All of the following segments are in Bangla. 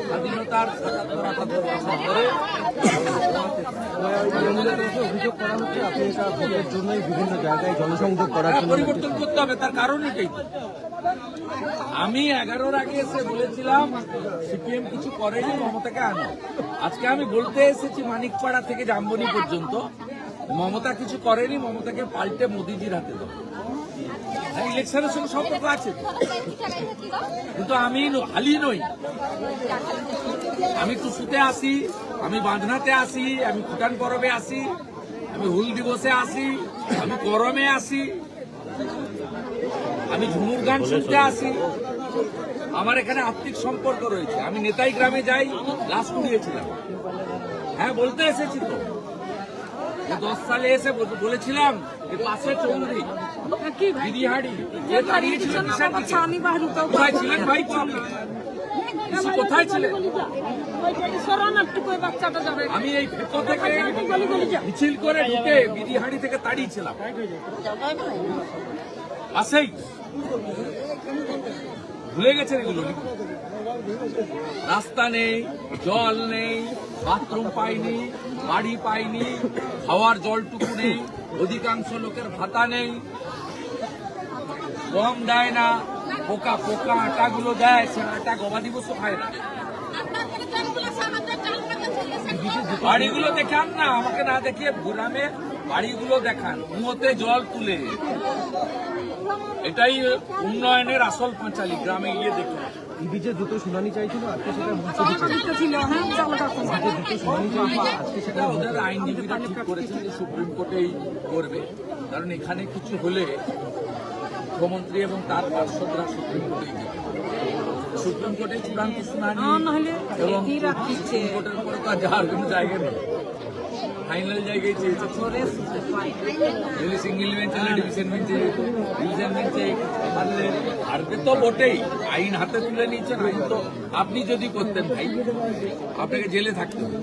স্বাধীনতার ৭৭ বছর ধরে অভিযোগ করা হচ্ছে আপনি এটা ভোটের জন্যই বিভিন্ন জায়গায় জনসংযোগ করার জন্য পরিবর্তন করতে হবে, তার কারণ এটাই। আমি 11-র আগে এসে বলেছিলাম সিপিএম কিছু করেনি, মমতাকে আনো। আজকে আমি বলতে এসেছি মানিকপাড়া থেকে জামবনি পর্যন্ত মমতা কিছু করেনি, মমতাকে পাল্টে মোদিজির হাতে দেবো। ইলেকশনের সঙ্গে সম্পর্ক আছে, কিন্তু আমি খালি নই। আমি টুসুতে আসি, আমি বাঁধনাতে আসি, আমি ভুটান পরবে আসি, আমি হুল দিবসে আসি, আমি গরমে আসি, আমি ঝুমুর গান শুনতে আসি। আমার এখানে আত্মিক সম্পর্ক রয়েছে। আমি নেতাই গ্রামে যাই, লাশ কুড়িয়েছিলাম। হ্যাঁ, বলতে এসেছি তো 10 সালে এসে বলেছিলাম যে পাশে চৌধুরী বিরিহাড়ি কোথায় ছিলেন ভাই? কোথায় ছিলেন? আমি এই ভেতর থেকে মিছিল করে ঢুকে বিরিহাড়ি থেকে তাড়িয়েছিলাম। পাশেই ভুলে গেছেন এগুলো। রাস্তা নেই, জল নেই, বাথরুম পাইনি, বাড়ি পাইনি, খাওয়ার জলটুকু নেই, অধিকাংশ লোকের ভাতা নেই, গম দেয় না, পোকা পোকা আটাগুলো দেয়, সে আটা গবাদি পশু খায় না। বাড়িগুলো দেখান না, আমাকে না দেখিয়ে গ্রামে বাড়িগুলো দেখান, কুয়োতে জল তুলে। এটাই উন্নয়নের আসল পাঁচালী, গ্রামে গিয়ে দেখুন। ইডি যে দ্রুত শুনানি চাইছিল আজকে সেটা সেটা ওদের আইনজীবীরা ঠিক করেছেন যে সুপ্রিম কোর্টেই করবে, কারণ এখানে কিছু হলে মুখ্যমন্ত্রী এবং তার পার্ষদরা সুপ্রিম কোর্টেই যাবে। সুপ্রিম কোর্টে চূড়ান্ত শুনানি এবং সুপ্রিম কোর্টের পরে তো যাওয়ার কোনো জায়গা নেই, ফাইনাল জায়গায় চেয়েছে। সিঙ্গেল বেঞ্চ হলে ডিভিশন বেঞ্চে যেত, ডিভিশন বেঞ্চে হারলে হারবে তো বটেই। আইন হাতে তুলে নিয়েছেন, আইন তো আপনি যদি করতেন ভাই আপনাকে জেলে থাকতে হবে।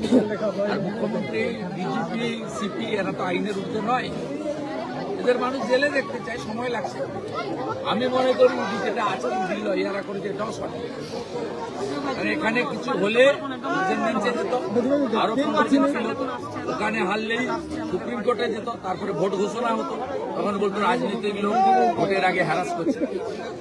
আর মুখ্যমন্ত্রী, ডিজিপি, সিপি এরা তো আইনের ঊর্ধ্বে নয়, এদের মানুষ জেলে দেখতে চায়, সময় লাগছে। আমি মনে করি যেটা আছে লয়ারা করে যেটাও সঠিক। এখানে কিছু হলে বেঞ্চে যেত, আরো ছিল, ওখানে হারলেই সুপ্রিম কোর্টে যেত, তারপরে ভোট ঘোষণা হতো, তখন বলতো রাজনীতিক লোক ভোটের আগে হ্যারাস করছে।